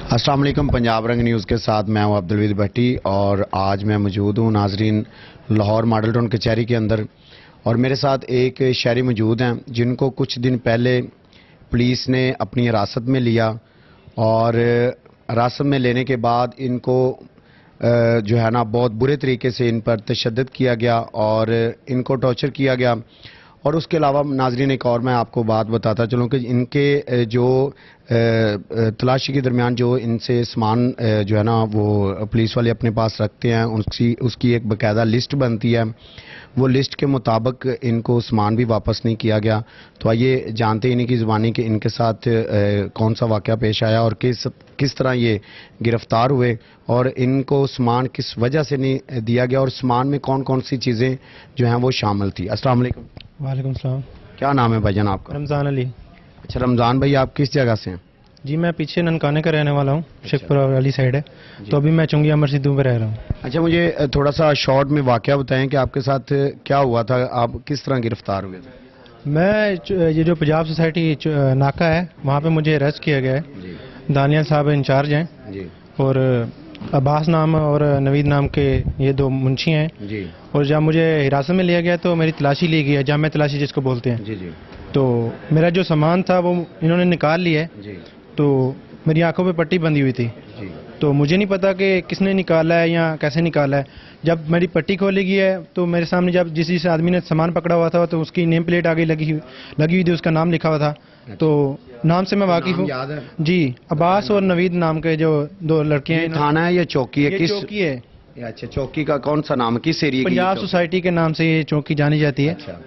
अस्सलाम वालेकुम। पंजाब रंग न्यूज़ के साथ मैं हूं अब्दुल भट्टी और आज मैं मौजूद हूं नाजरीन लाहौर मॉडल टाउन कचहरी के अंदर और मेरे साथ एक शहरी मौजूद हैं जिनको कुछ दिन पहले पुलिस ने अपनी हिरासत में लिया और हिरासत में लेने के बाद इनको जो है ना बहुत बुरे तरीके से इन पर तशद्दुद किया गया और इनको टॉर्चर किया गया। और उसके अलावा नाजरीन एक और मैं आपको बात बताता चलूँ कि इनके जो तलाशी के दरमियान जो इनसे सामान जो है ना वो पुलिस वाले अपने पास रखते हैं उसकी एक बाकायदा लिस्ट बनती है। वो लिस्ट के मुताबिक इनको सामान भी वापस नहीं किया गया। तो आइए जानते हैं इनकी ज़ुबानी कि इनके साथ कौन सा वाक़या पेश आया और किस तरह ये गिरफ़्तार हुए और इनको सामान किस वजह से नहीं दिया गया और सामान में कौन कौन सी चीज़ें जो हैं वो शामिल थी। अस्सलाम वालेकुम। वालेकुम सलाम। क्या नाम है भाईजान आपका? रमज़ान अली। अच्छा रमज़ान भाई, आप किस जगह से हैं? जी मैं पीछे ननकाने का रहने वाला हूँ, शेखपुरा वाली साइड है। तो अभी मैं चुंगी अमर सिद्धू में रह रहा हूँ। अच्छा मुझे थोड़ा सा शॉर्ट में वाक़या बताएं कि आपके साथ क्या हुआ था, आप किस तरह गिरफ्तार हुए थे? मैं ये जो पंजाब सोसाइटी नाका है वहाँ पे मुझे अरेस्ट किया गया है। दानियल साहब इंचार्ज हैं और अब्बास नाम और नवीद नाम के ये दो मुंशी हैं जी। और जब मुझे हिरासत में लिया गया तो मेरी तलाशी ली गई है, जामे तलाशी जिसको बोलते हैं जी। तो मेरा जो सामान था वो इन्होंने निकाल लिया है। तो मेरी आंखों पे पट्टी बंधी हुई थी तो मुझे नहीं पता कि किसने निकाला है या कैसे निकाला है। जब मेरी पट्टी खोली गई है तो मेरे सामने जब जिस आदमी ने सामान पकड़ा हुआ था तो उसकी नेम प्लेट आगे लगी हुई थी, उसका नाम लिखा हुआ था। तो नाम से मैं वाकिफ हूँ जी। अब्बास और नवीद नाम के जो दो लड़के हैं। थाना है या चौकी है? किस चौकी है? अच्छा चौकी का कौन सा नाम, किस एरिया की? पंजाब सोसाइटी के नाम से ये चौकी जानी जाती है। अच्छा।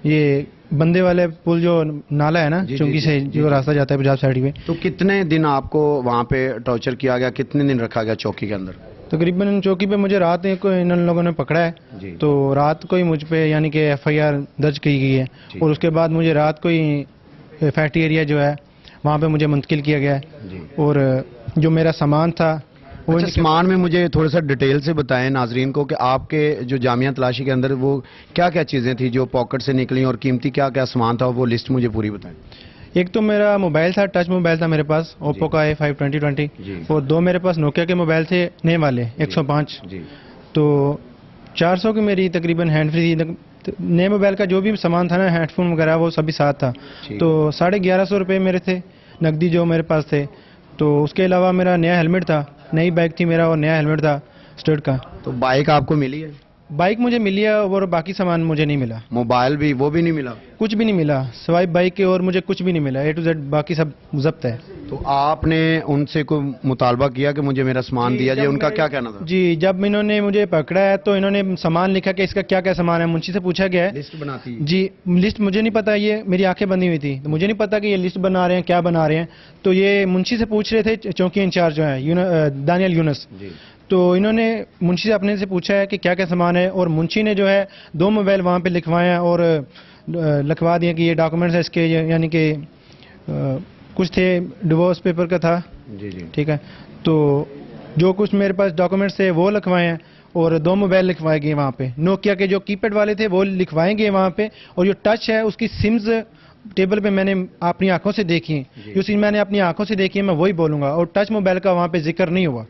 ये बंदे वाले पुल जो नाला है ना चौकी से जो रास्ता जाता है पंजाब साइड में। तो कितने दिन आपको वहाँ पे टॉर्चर किया गया, कितने दिन रखा गया चौकी के अंदर? तकरीबन चौकी पे मुझे रात को इन लोगों ने पकड़ा है तो रात को ही मुझ पे यानी कि FIR दर्ज की गई है और उसके बाद मुझे रात को ही फैक्ट्री एरिया जो है वहाँ पे मुझे मुंतकिल किया गया है। और जो मेरा सामान था वो सामान में मुझे थोड़ा सा डिटेल से बताएं नाजरीन को कि आपके जो जामिया तलाशी के अंदर वो क्या क्या चीज़ें थी जो पॉकेट से निकली और कीमती क्या क्या सामान था, वो लिस्ट मुझे पूरी बताएं। एक तो मेरा मोबाइल था, टच मोबाइल था मेरे पास, ओप्पो का A5 2020 और दो मेरे पास नोकिया के मोबाइल थे नए वाले 105। तो 400 की मेरी तकरीबन हैंड फ्री थी। नए मोबाइल का जो भी सामान था ना, हेडफोन वगैरह वो सभी साथ था। तो 1150 रुपये मेरे थे नकदी जो मेरे पास थे। तो उसके अलावा मेरा नया हेलमेट था, नई बाइक थी मेरा और नया हेलमेट था स्टड का। तो बाइक आपको मिली है? बाइक मुझे मिली है और बाकी सामान मुझे नहीं मिला। मोबाइल भी वो भी नहीं मिला? कुछ भी नहीं मिला सिवाय बाइक के, और मुझे कुछ भी नहीं मिला। A to Z बाकी सब जब्त है। तो आपने उनसे कोई मुतालबा किया कि मुझे मेरा सामान दिया जाए, उनका क्या कहना था? जी जब इन्होंने मुझे पकड़ा है तो इन्होंने सामान लिखा कि इसका क्या क्या सामान है, मुंशी से पूछा गया है। लिस्ट बनाती है? जी लिस्ट मुझे नहीं पता, ये मेरी आंखें बंधी हुई थी तो मुझे नहीं पता कि ये लिस्ट बना रहे हैं क्या बना रहे हैं। तो ये मुंशी से पूछ रहे थे, चौकी इंचार्ज जो है दानियल यूनुस। तो इन्होंने मुंशी से अपने से पूछा है कि क्या क्या सामान है और मुंशी ने जो है 2 मोबाइल वहाँ पे लिखवाए हैं और लिखवा दिए कि ये डॉक्यूमेंट्स है इसके, यानी कि कुछ थे डिवोर्स पेपर का था जी। ठीक है। तो जो कुछ मेरे पास डॉक्यूमेंट्स थे वो लिखवाए हैं और 2 मोबाइल लिखवाए गए वहाँ पे। नोकिया के जो कीपैड वाले थे वो लिखवाए गए वहाँ पे और जो टच है उसकी सिम्स टेबल पे मैंने अपनी आंखों से देखी है। जो चीज़ मैंने अपनी आंखों से देखी है मैं वही बोलूँगा और टच मोबाइल का वहाँ पे जिक्र नहीं हुआ।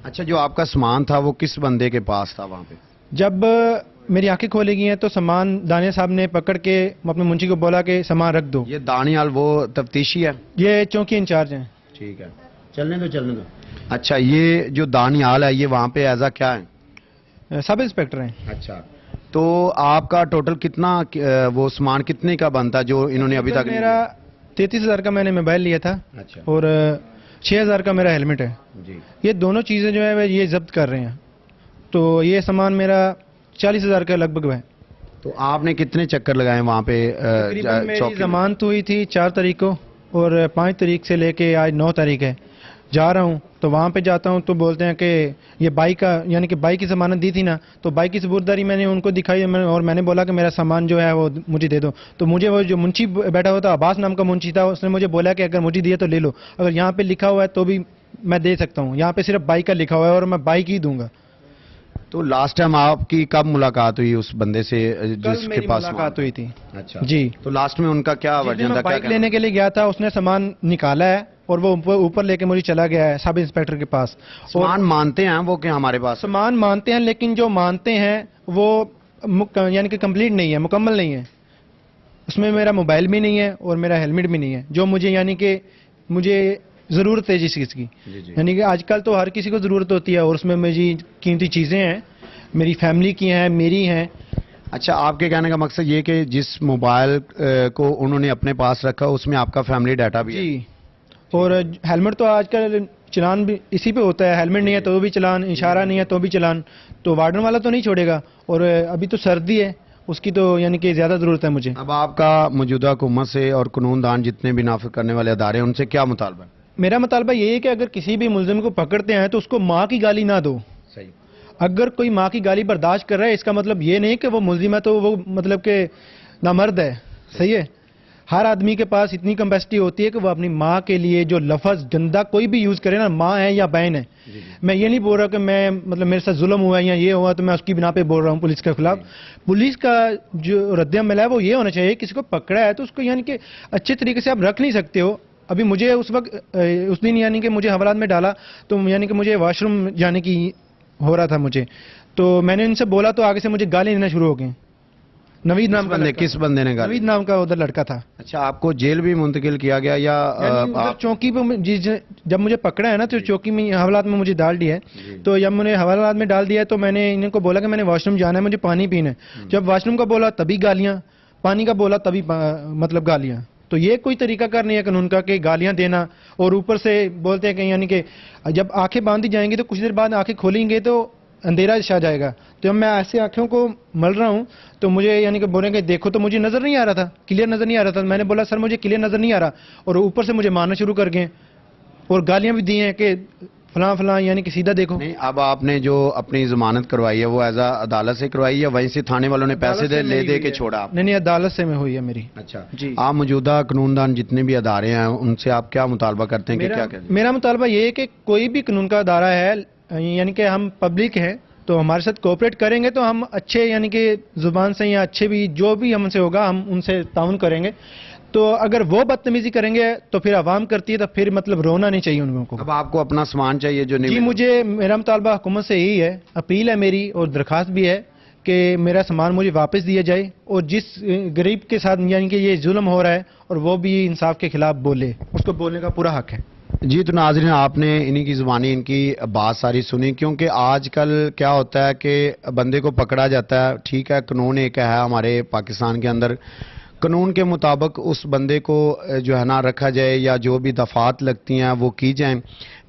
अच्छा जो आपका सामान था वो किस बंदे के पास था वहाँ पे? जब मेरी आंखें खोली गई हैं तो सामान दानियाल साहब ने पकड़ के अपने मुंशी को बोला कि सामान रख दो। ये दानियाल वो तफ्तीशी है? ये चौकी इंचार्ज हैं। ठीक है, चलने दो। अच्छा ये जो दानियाल है ये वहाँ पे एज क्या है? सब इंस्पेक्टर हैं। अच्छा तो आपका टोटल कितना वो सामान कितने का बनता जो इन्होंने अभी तक? मेरा 33,000 का मैंने मोबाइल लिया था। अच्छा। और 6,000 का मेरा हेलमेट है जी। ये दोनों चीज़ें जो है ये जब्त कर रहे हैं। तो ये सामान मेरा 40,000 का लगभग है। तो आपने कितने चक्कर लगाए वहाँ पे? मेरी जमानत हुई थी 4 तारीख को और 5 तारीख से लेके आज 9 तारीख है। जा रहा हूँ तो वहाँ पे जाता हूँ तो बोलते हैं कि ये बाइक का, यानी कि बाइक की ज़मानत दी थी ना, तो बाइक की सबूतदारी मैंने उनको दिखाई और मैंने बोला कि मेरा सामान जो है वो मुझे दे दो। तो मुझे वो जो मुंशी बैठा हुआ था, अब्बास नाम का मुंशी था, उसने मुझे बोला कि अगर मुझे दिया तो ले लो, अगर यहाँ पे लिखा हुआ है तो भी मैं दे सकता हूँ, यहाँ पे सिर्फ बाइक का लिखा हुआ है और मैं बाइक ही दूंगा। तो लास्ट टाइम आपकी कब मुलाकात हुई उस बंदे से जिसके पास मुलाकात हुई थी? अच्छा जी। तो लास्ट में उनका क्या वजह था? बाइक लेने के लिए गया था, उसने सामान निकाला है اور وہ اوپر لے کے مجھے چلا گیا ہے سب انسپیکٹر کے پاس. اور سامان مانتے ہیں وہ کہ ہمارے پاس سامان مانتے ہیں, لیکن جو مانتے ہیں وہ یعنی کہ کمپلیٹ نہیں ہے, مکمل نہیں ہے. اس میں میرا موبائل بھی نہیں ہے اور میرا ہیلمٹ بھی نہیں ہے, جو مجھے یعنی کہ مجھے ضرورت ہے جس چیز کی. یعنی کہ آج کل تو ہر کسی کو ضرورت ہوتی ہے, اور اس میں میری قیمتی چیزیں ہیں, میری فیملی کی ہیں, میری ہیں. اچھا, آپ کے کہنے کا مقصد یہ کہ جس موبائل کو انہوں نے اپنے پاس رکھا اس میں آپ کا فیملی ڈیٹا بھی ہے. جی, اور ہیلمٹ تو آج کل چلان بھی اسی پہ ہوتا ہے, ہیلمٹ نہیں ہے تو بھی چلان, اشارہ نہیں ہے تو بھی چلان. تو وارڈن والا تو نہیں چھوڑے گا, اور ابھی تو سردی ہے, اس کی تو یعنی کہ زیادہ ضرورت ہے مجھے. اب آپ کا موجودہ حکومت سے اور قانون دان جتنے بھی نافذ کرنے والے ادارے ہیں ان سے کیا مطالبہ ہے؟ میرا مطالبہ یہ ہے کہ اگر کسی بھی ملزم کو پکڑتے ہیں تو اس کو ماں کی گالی نہ دو. صحیح. اگر کوئی ماں کی گالی برداشت کر رہا ہے, اس کا مطلب یہ نہیں کہ وہ ملزم ہے تو وہ مطلب کہ نامرد ہے. صحیح ہے, ہر آدمی کے پاس اتنی کیپیسٹی ہوتی ہے کہ وہ اپنی ماں کے لیے جو لفظ گندا کوئی بھی یوز کرے نا, ماں ہے یا بہن ہے. میں یہ نہیں بول رہا کہ میں مطلب میرے ساتھ ظلم ہوا ہے یا یہ ہوا تو میں اس کی بنا پہ بول رہا ہوں پولیس کے خلاف. پولیس کا جو رد عمل ہے وہ یہ ہونا چاہیے, کسی کو پکڑا ہے تو اس کو یعنی کہ اچھے طریقے سے آپ رکھ نہیں سکتے ہو. ابھی مجھے اس وقت اس دن یعنی کہ مجھے حوالات میں ڈالا تو یعنی کہ مجھے واش روم جانے کی ہو رہا تھا مجھے, تو میں نے ان سے بولا تو آگے سے مجھے گالی دینا شروع ہو گئیں. نوید نام کا کس بندے نے گالی؟ نوید نام کا ادھر لڑکا تھا. اچھا, آپ کو جیل بھی منتقل کیا گیا یا یعنی ادھر چوکی پہ جب مجھے پکڑا ہے نا تو چوکی میں حوالات میں مجھے ڈال دیا ہے. تو جب میں نے حوالات میں ڈال دیا تو میں نے ان کو بولا کہ میں نے واش روم جانا ہے, مجھے پانی پینا ہے. جب واش روم کا بولا تبھی گالیاں, پانی کا بولا تبھی مطلب گالیاں. تو یہ کوئی طریقہ کار نہیں ہے قانون کا کہ گالیاں دینا, اور اوپر سے بولتے ہیں کہ یعنی کہ جب آنکھیں باندھی جائیں گی تو کچھ دیر بعد آنکھیں کھولیں گے تو اندھیرا چھا جائے گا. تو جب میں ایسے آنکھوں کو مل رہا ہوں تو مجھے یعنی کہ بولیں کہ دیکھو, تو مجھے نظر نہیں آ رہا تھا, کلیئر نظر نہیں آ رہا تھا. میں نے بولا سر مجھے کلیئر نظر نہیں آ رہا, اور اوپر سے مجھے مارنا شروع کر گئے اور گالیاں بھی دی ہیں کہ فلاں فلاں, یعنی کہ سیدھا دیکھو. نہیں, اب آپ نے جو اپنی ضمانت کروائی ہے وہ ایز عدالت سے کروائی ہے, وہیں سے تھانے والوں نے پیسے دے کے چھوڑا آپ؟ نہیں, عدالت سے میں ہوئی ہے میری. اچھا جی. آپ موجودہ قانون دان جتنے بھی ادارے ہیں ان سے آپ کیا مطالبہ کرتے ہیں کہ کیا کہتے ہیں؟ میرا مطالبہ یہ ہے کہ کوئی بھی قانون کا ادارہ ہے, یعنی کہ ہم پبلک ہیں تو ہمارے ساتھ کوآپریٹ کریں گے تو ہم اچھے یعنی کہ زبان سے یا اچھے بھی جو بھی ہم سے ہوگا ہم ان سے تعاون کریں گے. تو اگر وہ بدتمیزی کریں گے تو پھر عوام کرتی ہے, تو پھر مطلب رونا نہیں چاہیے ان لوگوں کو. اب آپ کو اپنا سامان چاہیے جو نہیں جی, مجھے میرا مطالبہ حکومت سے یہی ہے, اپیل ہے میری اور درخواست بھی ہے کہ میرا سامان مجھے واپس دیا جائے, اور جس غریب کے ساتھ یعنی کہ یہ ظلم ہو رہا ہے اور وہ بھی انصاف کے خلاف بولے, اس کو بولنے کا پورا حق ہے. جی, تو ناظرین آپ نے انہی کی زبانی ان کی بات ساری سنی, کیونکہ آج کل کیا ہوتا ہے کہ بندے کو پکڑا جاتا ہے, ٹھیک ہے قانون ایک ہے ہمارے پاکستان کے اندر, قانون کے مطابق اس بندے کو جو ہے نا رکھا جائے یا جو بھی دفعات لگتی ہیں وہ کی جائیں,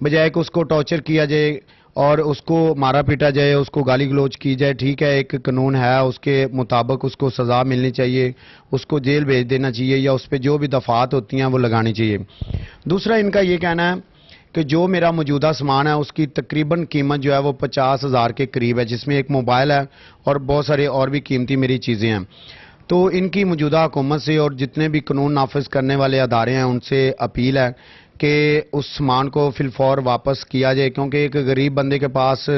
بجائے کہ اس کو ٹارچر کیا جائے اور اس کو مارا پیٹا جائے, اس کو گالی گلوچ کی جائے. ٹھیک ہے, ایک قانون ہے, اس کے مطابق اس کو سزا ملنی چاہیے, اس کو جیل بھیج دینا چاہیے یا اس پہ جو بھی دفعات ہوتی ہیں وہ لگانی چاہیے. دوسرا ان کا یہ کہنا ہے کہ جو میرا موجودہ سامان ہے اس کی تقریباً قیمت جو ہے وہ 50,000 کے قریب ہے, جس میں ایک موبائل ہے اور بہت سارے اور بھی قیمتی میری چیزیں ہیں. تو ان کی موجودہ حکومت سے اور جتنے بھی قانون نافذ کرنے والے ادارے ہیں ان سے اپیل ہے کہ اس سامان کو فی الفور واپس کیا جائے, کیونکہ ایک غریب بندے کے پاس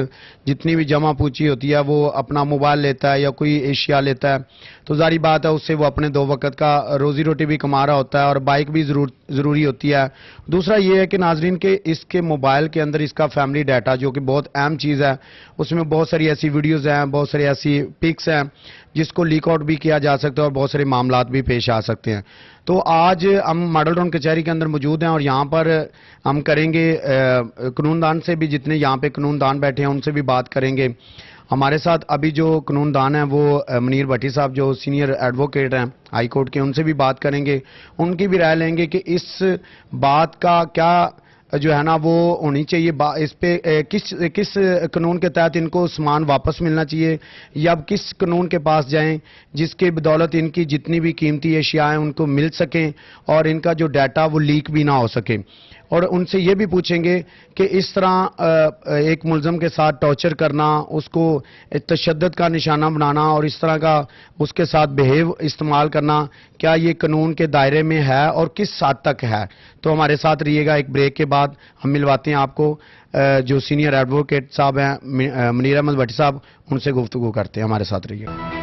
جتنی بھی جمع پوچی ہوتی ہے وہ اپنا موبائل لیتا ہے یا کوئی اشیاء لیتا ہے تو ظاہری بات ہے اس سے وہ اپنے 2 وقت کا روزی روٹی بھی کما رہا ہوتا ہے, اور بائک بھی ضروری ہوتی ہے. دوسرا یہ ہے کہ ناظرین کہ اس کے موبائل کے اندر اس کا فیملی ڈیٹا جو کہ بہت اہم چیز ہے, اس میں بہت ساری ایسی ویڈیوز ہیں, بہت ساری ایسی پکس ہیں جس کو لیک آؤٹ بھی کیا جا سکتا ہے اور بہت سارے معاملات بھی پیش آ سکتے ہیں. تو آج ہم ماڈل ٹاؤن کچہری کے اندر موجود ہیں اور یہاں پر ہم کریں گے قانون دان سے بھی, جتنے یہاں پہ قانون دان بیٹھے ہیں ان سے بھی بات کریں گے. ہمارے ساتھ ابھی جو قانون دان ہیں وہ منیر بھٹی صاحب جو سینئر ایڈوکیٹ ہیں ہائی کورٹ کے, ان سے بھی بات کریں گے, ان کی بھی رائے لیں گے کہ اس بات کا کیا جو ہے نا وہ ہونی چاہیے, اس پہ کس قانون کے تحت ان کو سامان واپس ملنا چاہیے, یا اب کس قانون کے پاس جائیں جس کے بدولت ان کی جتنی بھی قیمتی اشیاء ہیں ان کو مل سکیں اور ان کا جو ڈیٹا وہ لیک بھی نہ ہو سکے. اور ان سے یہ بھی پوچھیں گے کہ اس طرح ایک ملزم کے ساتھ ٹارچر کرنا, اس کو تشدد کا نشانہ بنانا اور اس طرح کا اس کے ساتھ بیہیو استعمال کرنا, کیا یہ قانون کے دائرے میں ہے اور کس حد تک ہے. تو ہمارے ساتھ رہیے گا, ایک بریک کے بعد ہم ملواتے ہیں آپ کو جو سینئر ایڈوکیٹ صاحب ہیں منیر احمد بھٹی صاحب, ان سے گفتگو کرتے ہیں. ہمارے ساتھ رہیے گا.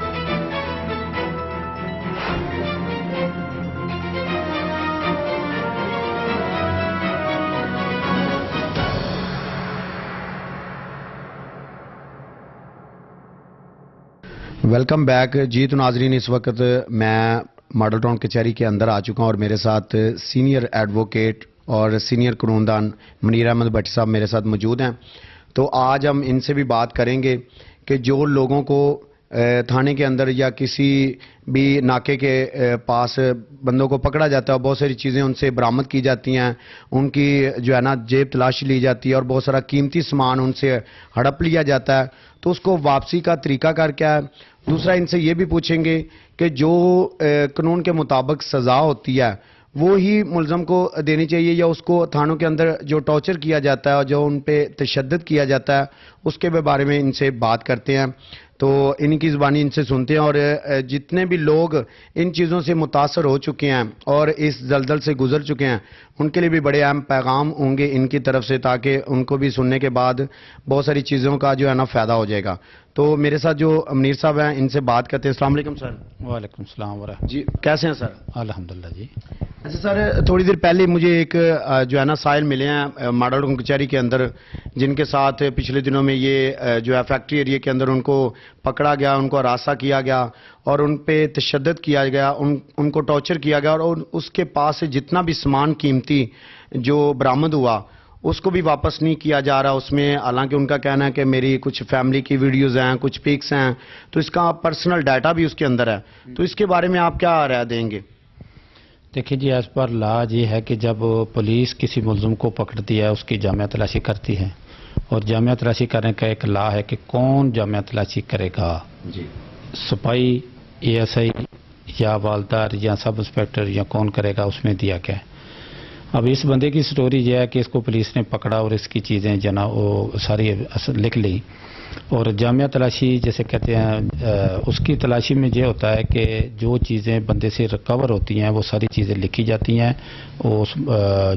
वेलकम बैक जी। तो नाजरीन, इस वक्त मैं मॉडल टाउन कचहरी के अंदर आ चुका हूं और मेरे साथ सीनियर एडवोकेट और सीनियर कानूनदान मुनीर अहमद भट्टी साहब मेरे साथ मौजूद हैं। तो आज हम इनसे भी बात करेंगे कि जो लोगों को थाने के अंदर या किसी भी नाके के पास बंदों को पकड़ा जाता है, बहुत सारी चीज़ें उनसे बरामद की जाती हैं, उनकी जो है ना जेब तलाशी ली जाती है और बहुत सारा कीमती सामान उनसे हड़प लिया जाता है। तो उसको वापसी का तरीकाकार क्या है। दूसरा, इनसे ये भी पूछेंगे कि जो कानून के मुताबिक सज़ा होती है वो ही मुलज़म को देनी चाहिए या उसको थानों के अंदर जो टॉर्चर किया जाता है और जो उन पे तशद्दुद किया जाता है उसके बारे में इनसे बात करते हैं। तो इनकी ज़बानी इनसे सुनते हैं और जितने भी लोग इन चीज़ों से मुतासर हो चुके हैं और इस दलदल से गुजर चुके हैं उनके लिए भी बड़े अहम पैगाम होंगे इनकी तरफ से, ताकि उनको भी सुनने के बाद बहुत सारी चीज़ों का जो है ना फ़ायदा हो जाएगा। तो मेरे साथ जो मुनीर साहब हैं इनसे बात करते हैं। अस्सलाम वालेकुम सर। वालेकुम सलाम वरहमतुल्लाह। जी, कैसे हैं सर? अल्हम्दुलिल्लाह जी। अच्छा सर, थोड़ी देर पहले मुझे एक जो है ना साहिल मिले हैं मॉडल टाउन कचहरी के अंदर, जिनके साथ पिछले दिनों में ये जो है फैक्ट्री एरिया के अंदर उनको पकड़ा गया, उनको हरासा किया गया और उन पे तशद्दुद किया गया, उनको टॉर्चर किया गया और उसके पास से जितना भी सामान कीमती जो बरामद हुआ उसको भी वापस नहीं किया जा रहा उसमें। हालांकि उनका कहना है कि मेरी कुछ फैमिली की वीडियोस हैं, कुछ पिक्स हैं, तो इसका पर्सनल डाटा भी उसके अंदर है। तो इसके बारे में आप क्या राय देंगे? देखिए जी, एज पर लॉ ये है कि जब पुलिस किसी मुलज़िम को पकड़ती है उसकी जामिया तलाशी करती है और जामिया तलाशी करने का एक लॉ है कि कौन जामिया तलाशी करेगा, जी, सिपाही, एएसआई या हवलदार या सब इंस्पेक्टर या कौन करेगा, उसमें दिया गया है। अब इस बंदे की स्टोरी यह है कि इसको पुलिस ने पकड़ा और इसकी चीज़ें जना वो सारी लिख ली और जामिया तलाशी जैसे कहते हैं उसकी तलाशी में ये होता है कि जो चीज़ें बंदे से रिकवर होती हैं वो सारी चीज़ें लिखी जाती हैं, उस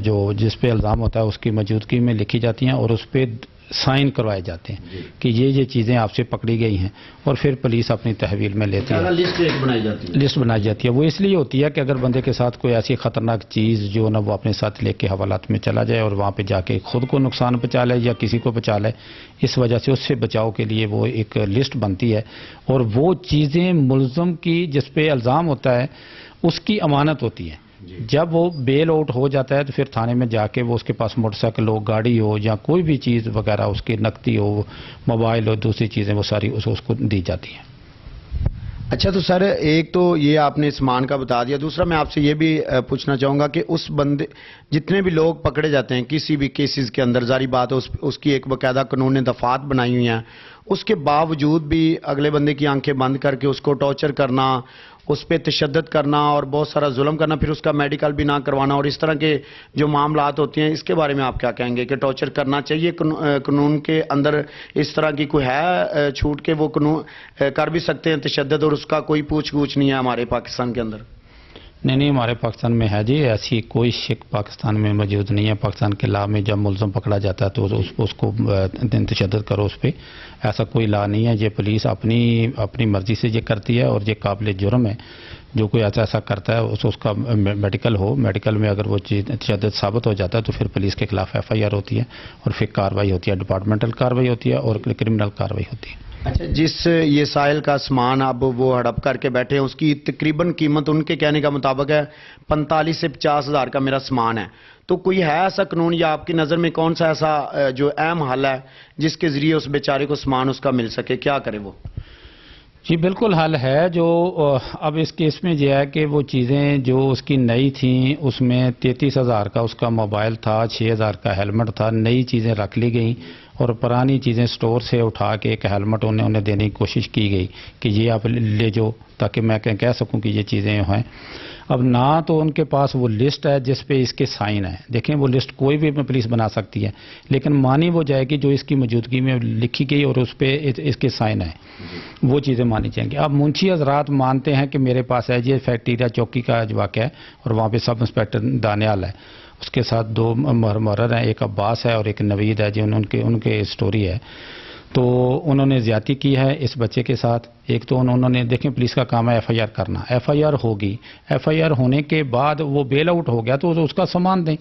जो जिस पे इल्ज़ाम होता है उसकी मौजूदगी में लिखी जाती हैं और उस पर साइन करवाए जाते हैं कि ये चीज़ें आपसे पकड़ी गई हैं और फिर पुलिस अपनी तहवील में लेती है। लिस्ट बनाई जाती है। वो इसलिए होती है कि अगर बंदे के साथ कोई ऐसी ख़तरनाक चीज़ जो ना वो अपने साथ लेके हवालात में चला जाए और वहाँ पे जाके खुद को नुकसान पहुँचा ले या किसी को बचा ले, इस वजह से उससे बचाव के लिए वो एक लिस्ट बनती है और वो चीज़ें मुलज़म की जिस पे इल्ज़ाम होता है उसकी अमानत होती है। जब वो बेल आउट हो जाता है तो फिर थाने में जाके वो उसके पास मोटरसाइकिल हो, गाड़ी हो या कोई भी चीज़ वगैरह उसकी नकदी हो, मोबाइल हो, दूसरी चीज़ें वो सारी उसको दी जाती हैं। अच्छा, तो सर एक तो ये आपने सामान का बता दिया, दूसरा मैं आपसे ये भी पूछना चाहूँगा कि उस बंदे जितने भी लोग पकड़े जाते हैं किसी भी केसेस के अंदर, जारी बात है उसकी एक बाकायदा कानून ने दफात बनाई हुई हैं, उसके बावजूद भी अगले बंदे की आंखें बंद करके उसको टॉर्चर करना, उस पर तशद्दुद करना और बहुत सारा जुल्म करना, फिर उसका मेडिकल भी ना करवाना और इस तरह के जो मामलात होते हैं, इसके बारे में आप क्या कहेंगे कि टॉर्चर करना चाहिए कानून के अंदर? इस तरह की कोई है छूट के वो कानून कर भी सकते हैं तशद्दुद और उसका कोई पूछ गूछ नहीं है हमारे पाकिस्तान के अंदर? नहीं, हमारे पाकिस्तान में है जी, ऐसी कोई शिक पाकिस्तान में मौजूद नहीं है। पाकिस्तान के लॉ में जब मुलज़म पकड़ा जाता है तो उसको तशद्दुद करो उस पर, ऐसा कोई लॉ नहीं है। ये पुलिस अपनी मर्ज़ी से ये करती है और ये काबिल जुर्म है। जो कोई ऐसा करता है उसका मेडिकल में अगर वो चीज़ तशद्दुद साबित हो जाता है तो फिर पुलिस के खिलाफ FIR होती है और फिर कार्रवाई होती है, डिपार्टमेंटल कार्रवाई होती है और क्रिमिनल कार्रवाई होती है। अच्छा, जिस ये साहिल का सामान अब वो हड़प करके बैठे हैं उसकी तकरीबन कीमत उनके कहने का मुताबिक है 45 से 50 हज़ार का मेरा सामान है। तो कोई है ऐसा कानून या आपकी नज़र में कौन सा ऐसा जो अहम हल है जिसके ज़रिए उस बेचारे को सामान उसका मिल सके, क्या करे वो? जी बिल्कुल हल है। जो अब इस केस में यह है कि वो चीज़ें जो उसकी नई थी उसमें 33,000 का उसका मोबाइल था, 6,000 का हेलमेट था, नई चीज़ें रख ली गई और पुरानी चीज़ें स्टोर से उठा के एक हेलमेट उन्हें देने की कोशिश की गई कि ये आप ले जाओ ताकि मैं कह सकूं कि ये चीज़ें हैं। अब ना तो उनके पास वो लिस्ट है जिस पे इसके साइन है। देखें, वो लिस्ट कोई भी पुलिस बना सकती है लेकिन मानी वो जाएगी जो इसकी मौजूदगी में लिखी गई और उस पर इसके साइन है, वो चीज़ें मानी जाएंगी। अब मुंशी हजरात मानते हैं कि मेरे पास है, ये फैक्ट्रिया चौकी का वाक़या है और वहाँ पे सब इंस्पेक्टर दानियाल है, उसके साथ 2 मुहर्रर हैं, एक अब्बास है और एक नवीद है, जो उनके स्टोरी है। तो उन्होंने ज़्यादती की है इस बच्चे के साथ। एक तो उन्होंने, देखें पुलिस का काम है FIR करना, FIR होगी, FIR होने के बाद वो बेल आउट हो गया तो उसका सामान दें।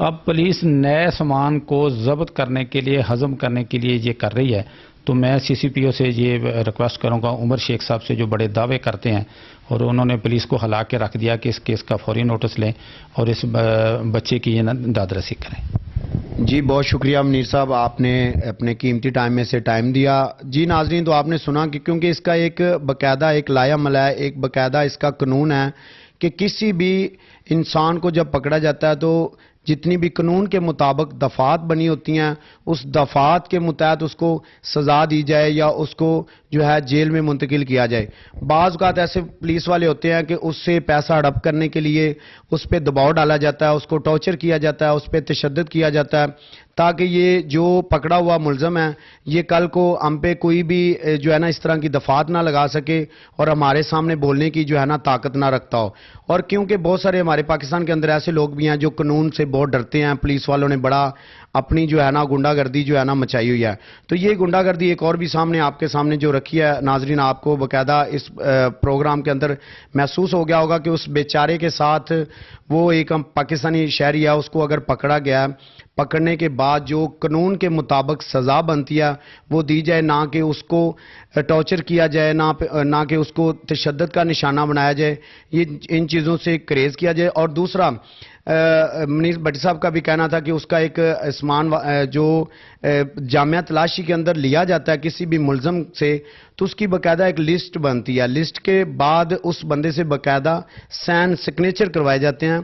اب پولیس نئے سامان کو ضبط کرنے کے لیے ہضم کرنے کے لیے یہ کر رہی ہے، تو میں سی سی پی او سے یہ ریکویسٹ کروں گا، عمر شیخ صاحب سے جو بڑے دعوے کرتے ہیں اور انہوں نے پولیس کو ہلا کے رکھ دیا کہ اس کیس کا فوری نوٹس لیں اور اس بچے کی یہ داد رسی کریں۔ جی بہت شکریہ منیر صاحب، آپ نے اپنے قیمتی ٹائم میں سے ٹائم دیا۔ جی ناظرین، تو آپ نے سنا کہ کیونکہ اس کا ایک باقاعدہ ایک لایا ملا ہے، ایک باقاعدہ اس کا قانون ہے کہ کسی بھی انسان کو جب پکڑا جاتا ہے تو جتنی بھی قانون کے مطابق دفعات بنی ہوتی ہیں اس دفعات کے متحد اس کو سزا دی جائے یا اس کو جو ہے جیل میں منتقل کیا جائے۔ بعض اوقات ایسے پولیس والے ہوتے ہیں کہ اس سے پیسہ ہڑپ کرنے کے لیے اس پہ دباؤ ڈالا جاتا ہے، اس کو ٹارچر کیا جاتا ہے، اس پہ تشدد کیا جاتا ہے تاکہ یہ جو پکڑا ہوا ملزم ہے یہ کل کو ہم پہ کوئی بھی جو ہے نا اس طرح کی دفعات نہ لگا سکے اور ہمارے سامنے بولنے کی جو ہے نا طاقت نہ رکھتا ہو۔ اور کیونکہ بہت سارے ہمارے پاکستان کے اندر ایسے لوگ بھی ہیں جو قانون سے بہت ڈرتے ہیں، پولیس والوں نے بڑا اپنی جو ہے نا گنڈا گردی جو ہے نا مچائی ہوئی ہے، تو یہ گنڈا گردی ایک اور بھی سامنے آپ کے سامنے جو رکھی ہے ناظرین، آپ کو باقاعدہ اس پروگرام کے اندر محسوس ہو گیا ہوگا کہ اس بیچارے کے ساتھ وہ ایک پاکستانی شہری ہے، اس کو اگر پکڑا گیا ہے، پکڑنے کے بعد جو قانون کے مطابق سزا بنتی ہے وہ دی جائے، نہ کہ اس کو ٹارچر کیا جائے، نہ کہ اس کو تشدد کا نشانہ بنایا جائے، یہ ان چیزوں سے کریز کیا جائے۔ اور دوسرا منیر بھٹی صاحب کا بھی کہنا تھا کہ اس کا ایک سامان جو جامعہ تلاشی کے اندر لیا جاتا ہے کسی بھی ملزم سے تو اس کی باقاعدہ ایک لسٹ بنتی ہے، لسٹ کے بعد اس بندے سے باقاعدہ سائن سگنیچر کروائے جاتے ہیں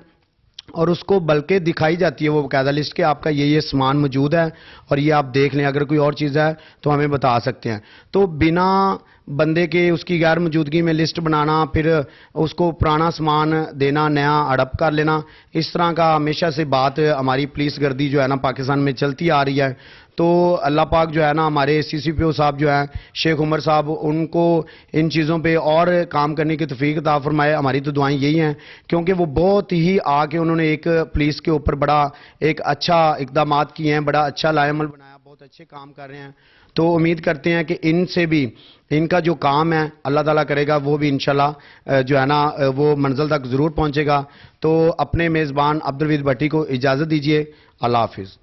اور اس کو بلکہ دکھائی جاتی ہے وہ باقاعدہ لسٹ کے آپ کا یہ سامان موجود ہے اور یہ آپ دیکھ لیں، اگر کوئی اور چیز ہے تو ہمیں بتا سکتے ہیں۔ تو بنا بندے کے اس کی غیر موجودگی میں لسٹ بنانا، پھر اس کو پرانا سامان دینا، نیا ہڑپ کر لینا، اس طرح کا ہمیشہ سے بات ہماری پولیس گردی جو ہے نا پاکستان میں چلتی آ رہی ہے۔ تو اللہ پاک جو ہے نا ہمارے سی سی پی او صاحب جو ہیں شیخ عمر صاحب، ان کو ان چیزوں پہ اور کام کرنے کی توفیق عطا فرمائے، ہماری تو دعائیں یہی ہیں، کیونکہ وہ بہت ہی آ کے انہوں نے ایک پولیس کے اوپر بڑا ایک اچھا اقدامات کیے ہیں، بڑا اچھا لائحہ عمل بنایا، بہت اچھے کام کر رہے ہیں۔ تو امید کرتے ہیں کہ ان سے بھی ان کا جو کام ہے اللہ تعالیٰ کرے گا وہ بھی انشاءاللہ جو ہے نا وہ منزل تک ضرور پہنچے گا۔ تو اپنے میزبان عبدالوید بھٹی کو اجازت دیجیے، اللہ حافظ۔